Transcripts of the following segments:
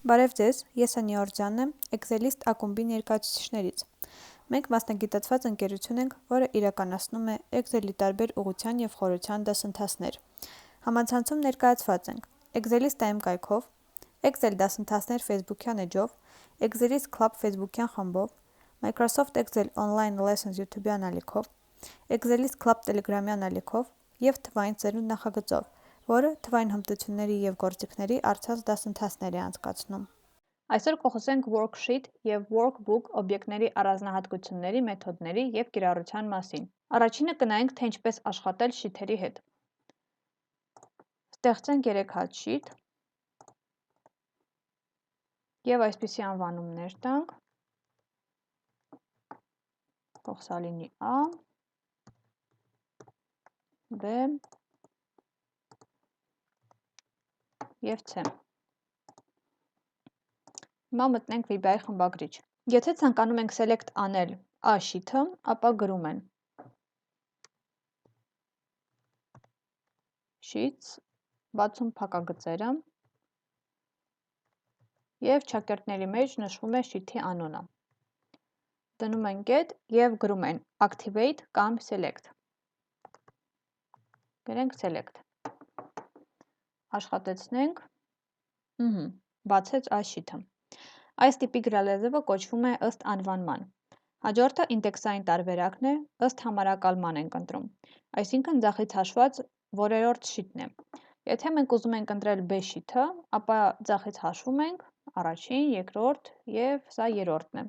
Բարև ձեզ, ես Նիորձյանն եմ, Excelist ակումբի ներկայացուցիչներից։ Մենք մասնագիտացված ընկերություն ենք, որը իրականացնում է Excel-ի տարբեր ուղղության և խորության դասընթացներ։ Համացանցում ներկայացված ենք Excelist.am կայքով, Excel դասընթացներ Facebook-յան էջով, Excelist Club Facebook-յան խմբով, Microsoft Excel Online Lessons YouTube-յան ալիքով, Excelist Club Telegram-յան ալիքով և թվային ծերունդ նախագծով, որը թվային հմտությունների և գործիքների առցած դասընթացներ է անցկացնում։ Այսօր կխոսենք Worksheet և workbook օբյեկտների առանձնահատկությունների, մեթոդների և կիրառության մասին։ Առաջինը կնայենք, թե ինչպես աշխատել շիթերի հետ։ Ստեղծենք 3 հատ շիթ և այսպիսի անվանումներ տանք։ Թող սա լինի A, B և C։ Հիմա մտնենք VBA-ի խմբագրիչ։ Եթե ցանկանում ենք select անել A շիթը, ապա գրում են Sheets, բացում փակագծերը և չակերտների մեջ նշվում է շիթի անունը։ Դնում են get և գրում են activate կամ select։ Գրենք select։ Աշխատեցնենք, բացեց A շիթը։ Այս տիպի գրալեզվը կոչվում է ըստ անվանման։ Հաջորդը ինդեքսային տարբերակն է, ըստ համարակալման ենք ընտրում, այսինքն ձախից հաշված որերորդ շիթն է։ Եթե մենք ուզում ենք ընտրել B շիթը, ապա ձախից հաշվում ենք առաջին, երկրորդ և սա երրորդն է։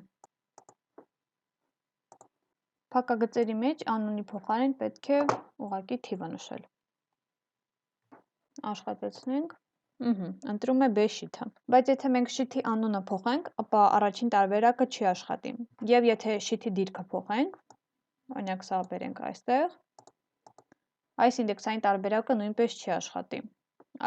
Փակագծերի մեջ անունի փոխարեն պետք է ուղղակի թիվը նշել։ Աշխատեցնենք, ընտրում է B շիթը, բայց եթե մենք շիթի անունը փոխենք, ապա առաջին տարբերակը չի աշխատի, և եթե շիթի դիրքը փոխենք, օրինակ սա բերենք այստեղ, այս ինդեքսային տարբերակը նույնպես չի աշխատի,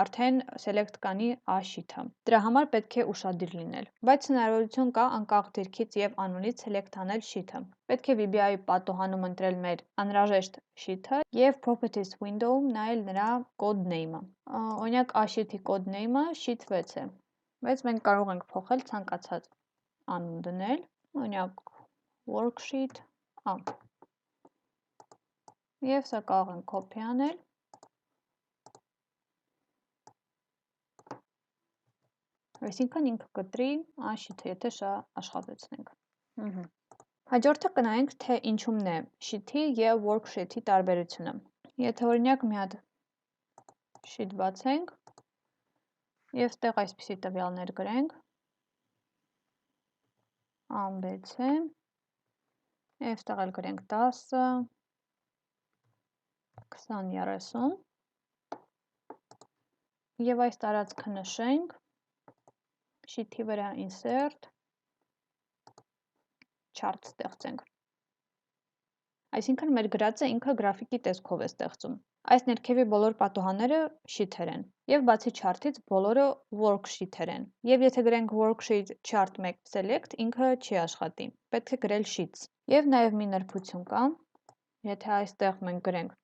արդեն select կանի A շիթը, դրա համար պետք է ուշադիր լինել, բայց հնարավորություն կա անկախ դիրքից և անունից select անել շիթը, պետք է VBA-ի պատոհանում ընտրել մեր անհրաժեշտ շիթը և Properties window-ում նայել նրա code name-ը, օրինակ A շիթի code name-ը sheet 6 է, բայց մենք կարող ենք փոխել ցանկացած անուն դնել, օրինակ Worksheet A, և սա կարող ենք copy անել, այսինքն ինքը կտրի A շիթը, եթե շա աշխատեցնենք։ Հաջորդը կնայենք, թե ինչումն է շիթի և worksheet-ի տարբերությունը։ Եթե օրինակ մի հատ շիթ բացենք և ստեղ այսպիսի տվյալներ գրենք, A, B, C, և ստեղ էլ գրենք 10, 20, 30, և այս տարածքը նշենք, շիթի վրա insert, chart ստեղծենք։ Այսինքն մեր գրածը ինքը գրաֆիկի տեսքով է ստեղծում։ Այս ներքևի բոլոր պատոհանները շիթեր են, և բացի chart-ից բոլորը worksheet-եր են, և եթե գրենք worksheet chart 1 select, ինքը չի աշխատի, պետք է գրել sheets։ Եվ նաև մի նրբություն կա, եթե այստեղ մենք գրենք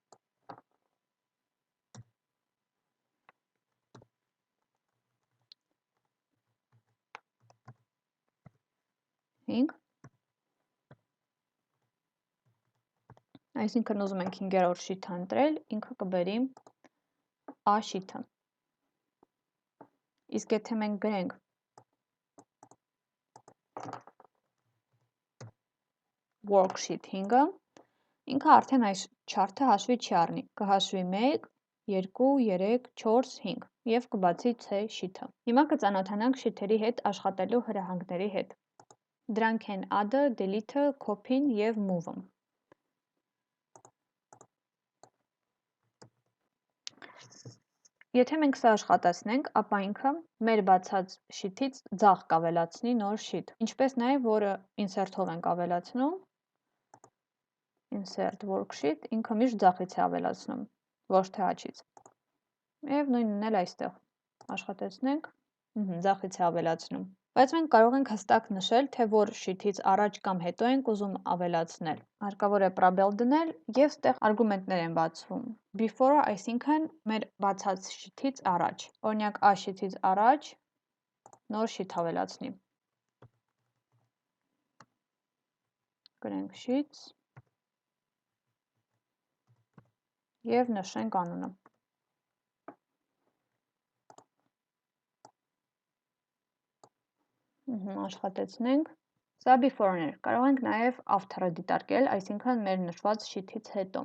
5, այսինքն ուզում ենք 5-րդ շիթը ընտրել, ինքը կբերի A շիթը։ Իսկ եթե մենք գրենք Worksheet 5-ը, ինքը արդեն այս chart-ը հաշվի չի առնի, կհաշվի 1, 2, 3, 4, 5 և կբացի C շիթը։ Հիմա կծանոթանանք շիթերի հետ աշխատելու հրահանգների հետ։ Դրանք են add-ը, delete-ը, copy-ն և move-ը։ Եթե մենք սա աշխատացնենք, ապա ինքը մեր բացած շիթից ձախ կավելացնի նոր շիթ, ինչպես նաև որը insert-ով ենք ավելացնում, insert worksheet, ինքը միշտ ձախից է ավելացնում, ոչ թե աչից։ Եվ նույնն էլ այստեղ, աշխատեցնենք, ձախից է ավելացնում։ Բայց մենք կարող ենք հստակ նշել, թե որ շիթից առաջ կամ հետո ենք ուզում ավելացնել։ Հարկավոր է probel դնել և ստեղ արգումենտներ են բացվում։ Before, այսինքն մեր բացած շիթից առաջ։ Օրինակ A շիթից առաջ նոր շիթ ավելացնի։ Գրենք sheets և նշենք անունը։ Աշխատեցնենք։ Սա before-ն էր։ Կարող ենք նաև after-ը դիտարկել, այսինքն մեր նշված շիթից հետո։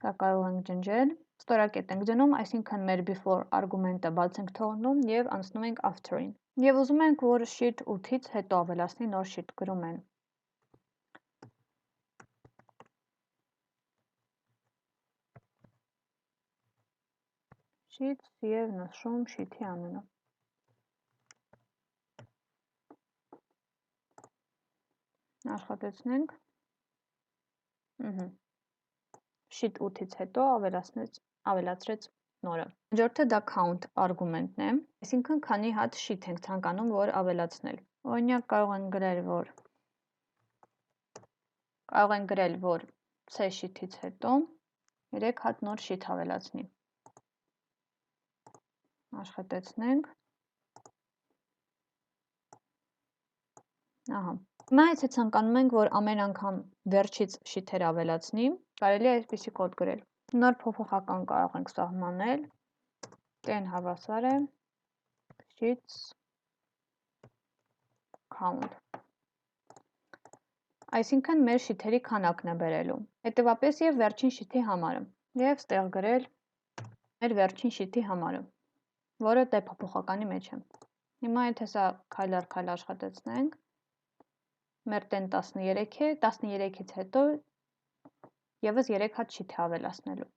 Դա կարող ենք ջնջել, ստորակետ ենք դնում, այսինքն մեր before արգումենտը բաց ենք թողնում և անցնում ենք after-ին։ Եվ ուզում ենք, որ sheet 8-ից հետո ավելացնի նոր sheet, գրում են sheets և նշում sheet-ի անունը։ Աշխատեցնենք։ Sheet 8-ից հետո ավելացրեց նորը։ Հաջորդը դա count արգումենտն է, այսինքն քանի հատ sheet ենք ցանկանում, որ ավելացնել։ Օրինակ կարող ենք գրել, որ C sheet-ից հետո 3 հատ նոր sheet ավելացնի։ Աշխատեցնենք։ Ահա։ Հիմա եթե ցանկանում ենք, որ ամեն անգամ վերջից շիթեր ավելացնի, կարելի է այսպիսի կոդ գրել։ Նոր փոփոխական կարող ենք սահմանել, n հավասար է sheets count։ Այսինքն մեր շիթերի քանակն է բերելու։ Հետևապես եւ վերջին շիթի համարը։ Եվ ստեղ գրել մեր վերջին շիթի համարը, որը դե փոփոխականի մեջ է։ Հիմա եթե սա քայլ առ քայլ աշխատեցնենք, մեր տեն 13 է, 13-ից հետո եւս 3 հատ շիթ է ավելացնելու։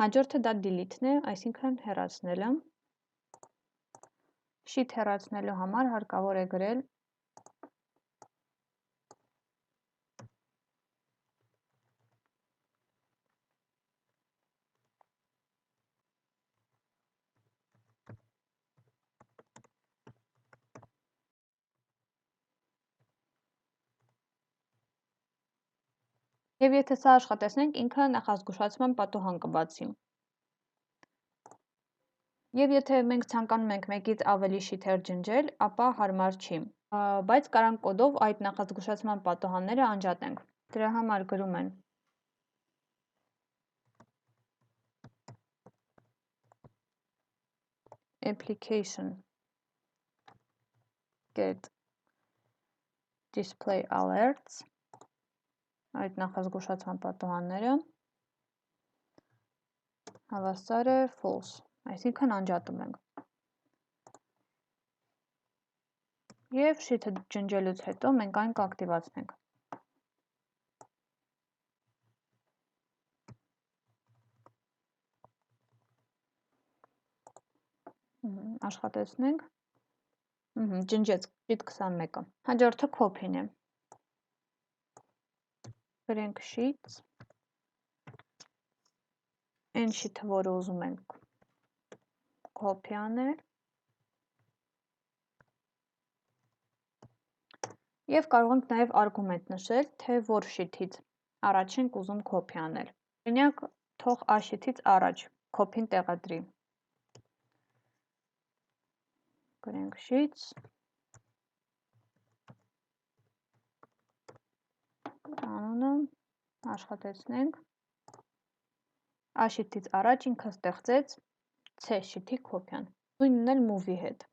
Հաջորդը դա delete-ն է, այսինքն հեռացնելը։ Շիթ հեռացնելու համար հարկավոր է գրել Եվ եթե սա աշխատեցնենք, ինքը նախազգուշացման պատուհան կբացի։ Եվ եթե մենք ցանկանում ենք մեկից ավելի շիթեր ջնջել, ապա հարմար չի, բայց կարանք կոդով այդ նախազգուշացման պատուհանները անջատենք։ Դրա համար գրում են application get display alerts այդ նախազգուշացման պատուհանները հավասար է false, այսինքն անջատում ենք։ Եվ շիթը ջնջելուց հետո մենք այն կակտիվացնենք։ Աշխատեցնենք։ Ջնջեց sheet 21-ը։ Հաջորդը copy-ն է։ Գրենք sheets այն շիթը, որը ուզում ենք copy անել և կարող ենք նաև արգումենտ նշել, թե որ շիթից առաջ ենք ուզում copy անել։ Օրինակ, թող A շիթից առաջ copy-ն տեղադրի։ Գրենք sheets անունը, աշխատեցնենք։ A շիթից առաջ ինքը ստեղծեց C շիթի կոպիան։ Նույնն էլ move-ի հետ։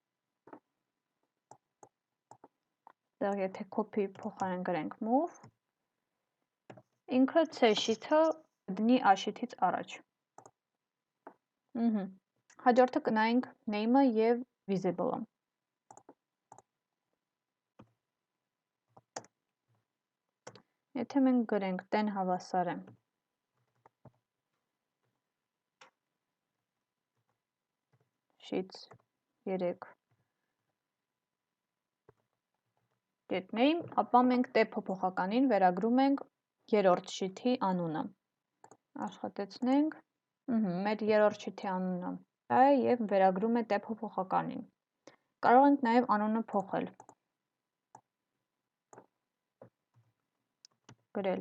Դեռ եթե copy փոխարեն գրենք move, ինքը C շիթը դնի A շիթից առաջ։ Հաջորդը կնայենք name-ը և visible-ը։ Եթե մենք գրենք 10 հավասար է sheets 3 get name, ապա մենք դե փոփոխականին վերագրում ենք երրորդ շիթի անունը։ Աշխատեցնենք, մեր երրորդ շիթի անունը դա է և վերագրում է դե փոփոխականին։ Կարող ենք նաև անունը փոխել։ Գրել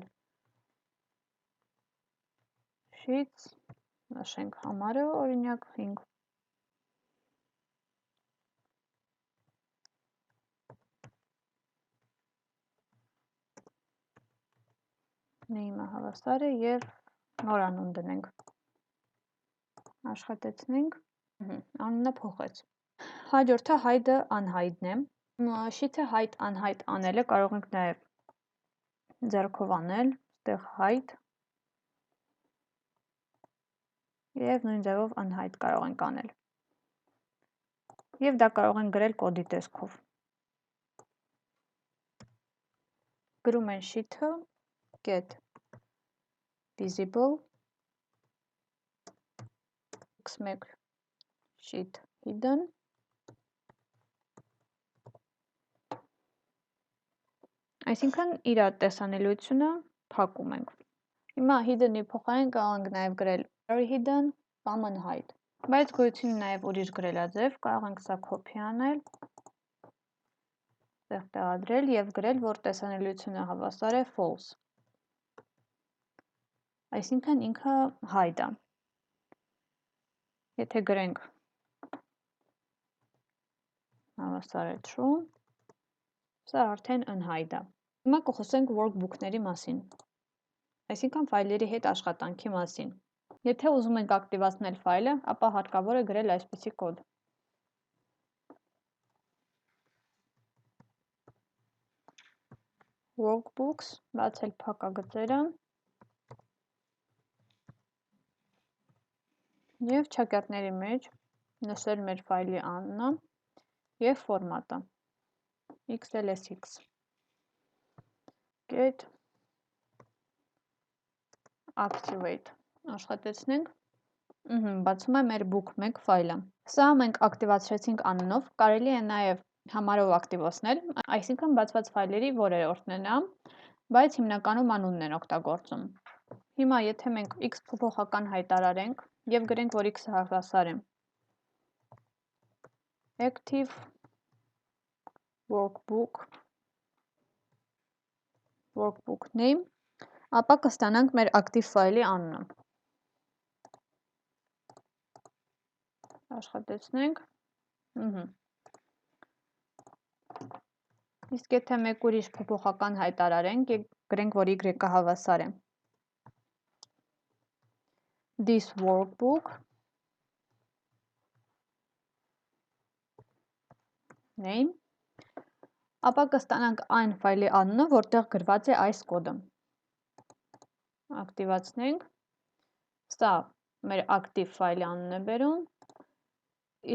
sheets նշենք համարը, օրինակ 5։ Name-ը հավասար է եւ նոր անուն դնենք։ Աշխատեցնենք։ Անունը փոխեց։ Հաջորդը hide-ը unhide-ն է։ Sheet-ը hide unhide անելը կարող ենք նաեւ ձեռքով անել, այդտեղ hide եւ նույն ձևով unhide կարող ենք անել։ Եվ դա կարող ենք գրել կոդի տեսքով։ Գրում են sheet-ը get visible x1 sheet hidden այսինքն իր տեսանելիությունը փակում ենք։ Հիմա hidden-ի փոխարեն կարող ենք նաև գրել hidden կամ unhide։ Բայց գոյություն նաև ուրիշ գրելաձև, կարող ենք սա copy անել, այդտեղ տեղադրել եւ գրել, որ տեսանելիությունը հավասար է false։ Այսինքն ինքը hide է։ Եթե գրենք հավասար է true, սա արդեն unhide է։ Հիմա կխոսենք workbook-ների մասին, այսինքն ֆայլերի հետ աշխատանքի մասին։ Եթե ուզում ենք ակտիվացնել ֆայլը, ապա հարկավոր է գրել այսպիսի կոդ։ Workbooks, բացել փակագծերը եւ չակերտների մեջ նշել մեր ֆայլի անունը եւ ֆորմատը Excelist get activate աշխատեցնենք բացում է մեր book1 ֆայլը։ Սա մենք ակտիվացրեցինք անունով, կարելի է նաև համարով ակտիվացնել, այսինքն բացված ֆայլերի որերորդն է նա, բայց հիմնականում անունն են օգտագործում։ Հիմա եթե մենք x փոփոխական հայտարարենք եւ գրենք, որ x-ը հավասար է active workbook name, ապա կստանանք մեր active ֆայլի անունը։ Աշխատեցնենք։ Իսկ եթե մեկ ուրիշ փոփոխական հայտարարենք եւ գրենք, որ y-ը հավասար է this workbook name, ապա կստանանք այն ֆայլի անունը, որտեղ գրված է այս կոդը։ Ակտիվացնենք։ Սա մեր active ֆայլի անունն է բերում,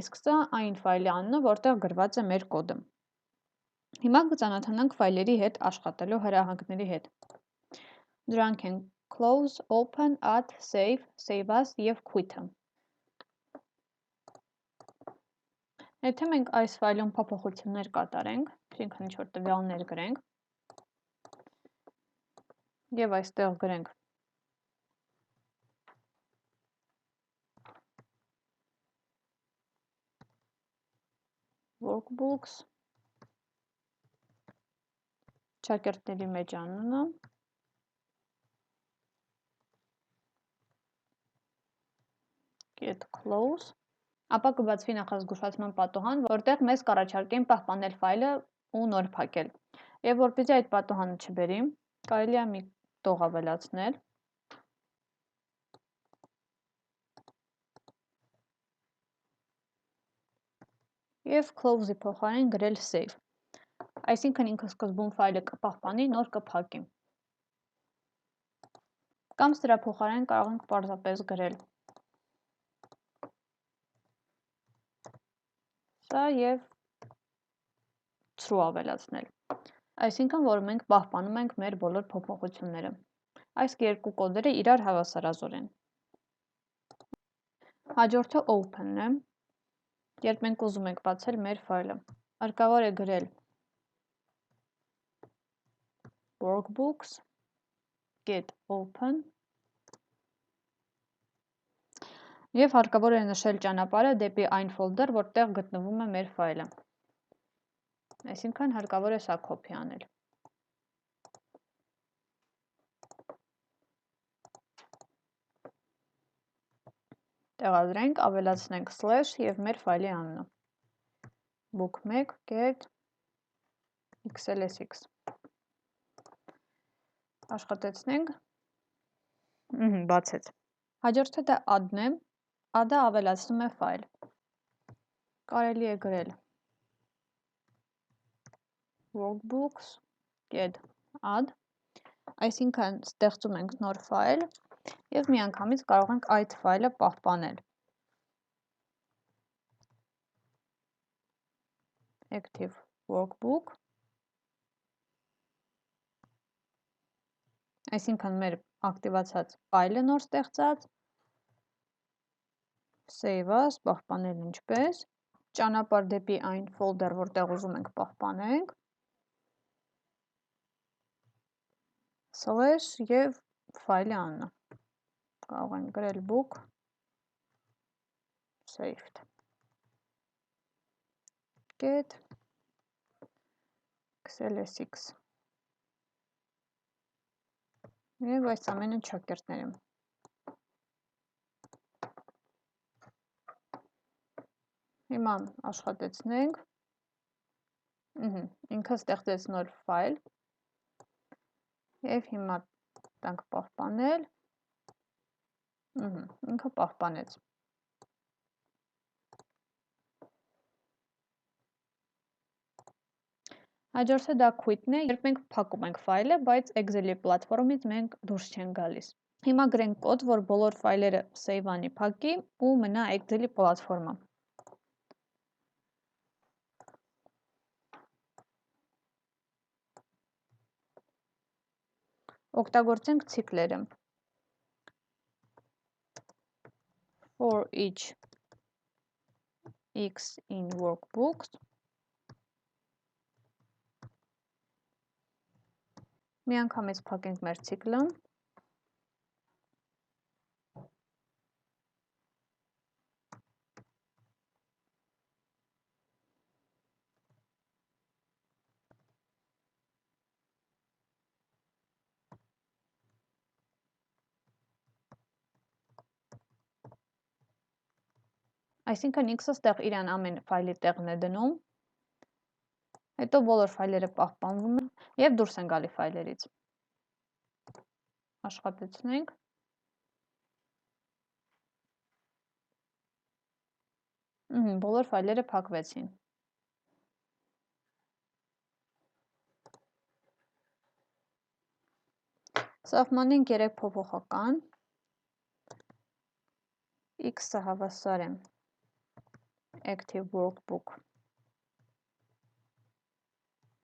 իսկ սա այն ֆայլի անունը, որտեղ գրված է մեր կոդը։ Հիմա կծանոթանանք ֆայլերի հետ աշխատելու հրահանգների հետ։ Դրանք են close, open, add, save, save as եւ quit-ը։ Եթե մենք այս ֆայլում փոփոխություններ կատարենք, այսինքն ինչ-որ տվյալներ գրենք եւ այստեղ գրենք workbooks, չակերտների մեջ անունը, get close, ապա կբացվի նախազգուշացման պատոհան, որտեղ մեզ կառաջարկեն պահպանել ֆայլը ու նոր փակել։ Եվ որպեսզի այդ պատոհանը չբերի, կարելի է մի տող ավելացնել։ Եվ close-ի փոխարեն գրել save։ Այսինքն ինքը սկզբում ֆայլը կպահպանի, նոր կփակի։ Կամ սրա փոխարեն կարող ենք պարզապես գրել սա եւ true ավելացնել։ Այսինքն, որ մենք պահպանում ենք մեր բոլոր փոփոխությունները։ Այս երկու կոդերը իրար հավասարազոր են։ Հաջորդը open-ն է, երբ մենք ուզում ենք բացել մեր ֆայլը։ Հարկավոր է գրել workbooks get open եւ հարկավոր է նշել ճանապարհը դեպի այն ֆոլդեր, որտեղ գտնվում է մեր ֆայլը։ Այսինքն հարկավոր է սա copy անել։ տեղադրենք, ավելացնենք slash և մեր ֆայլի անունը։ book1.excelist աշխատեցնենք, բացեց։ Հաջորդը դա add-ն է, add-ը ավելացնում է ֆայլ։ Կարելի է գրել workbooks.add, այսինքն ստեղծում ենք նոր ֆայլ և միանգամից կարող ենք այդ ֆայլը պահպանել։ Active workbook, այսինքն մեր ակտիվացած ֆայլը նոր ստեղծած, save as, պահպանել ինչպես, ճանապարհ դեպի այն folder, որտեղ ուզում ենք պահպանենք, slash և ֆայլի անունը, կարող ենք գրել book saved get Excelist և այս ամենը ճակերտներում։ Հիմա աշխատեցնենք, ինքը ստեղծեց նոր ֆայլ և հիմա տանք պահպանել, ինքը պահպանեց։ Հաջորդը դա quit-ն է, երբ մենք փակում ենք ֆայլը, բայց Excel-ի պլատֆորմից մենք դուրս չենք գալիս։ Հիմա գրենք կոդ, որ բոլոր ֆայլերը save անի, փակի ու մնա Excel-ի պլատֆորմը։ Օգտագործենք ցիկլերը։ For each x in workbooks միանգամից փակենք մեր ցիկլը։ Այսինքն x-ը ստեղ իրան ամեն ֆայլի տեղն է դնում, հետո բոլոր ֆայլերը պահպանվում են և դուրս են գալի ֆայլերից։ Աշխատեցնենք։ Բոլոր ֆայլերը փակվեցին։ Սահմանենք 3 փոփոխական, x-ը հավասար է active workbook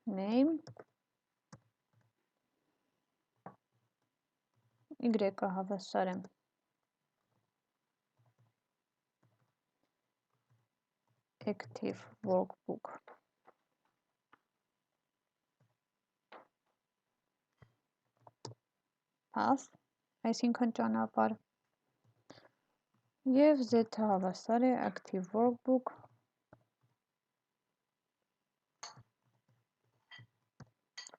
name, y-ը հավասար է active workbook path, այսինքն ճանապարհ, և z-ը հավասար է active workbook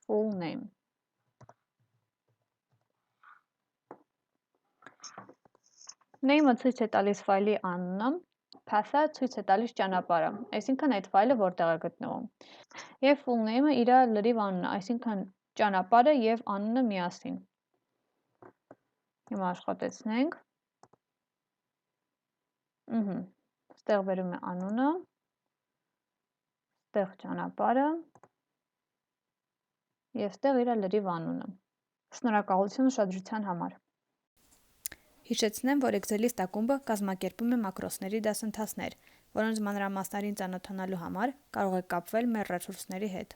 full name։ Name-ը ցույց է տալիս ֆայլի անունը, path-ը ցույց է տալիս ճանապարհը, այսինքն այդ ֆայլը որտեղ է գտնվում։ Եվ full name-ը իր լրիվ անունը, այսինքն ճանապարհը և անունը միասին։ Հիմա աշխատեցնենք։ Ստեղ վերում է անունը, ստեղ ճանապարհը և ստեղ իր լրիվ անունը։ Շնորհակալություն ուշադրության համար։ Հիշեցնեմ, որ Excelist ակումբը կազմակերպում է մակրոսների դասընթացներ, որոնց մանրամասներին ծանոթանալու համար կարող եք կապվել մեր ռեսուրսների հետ։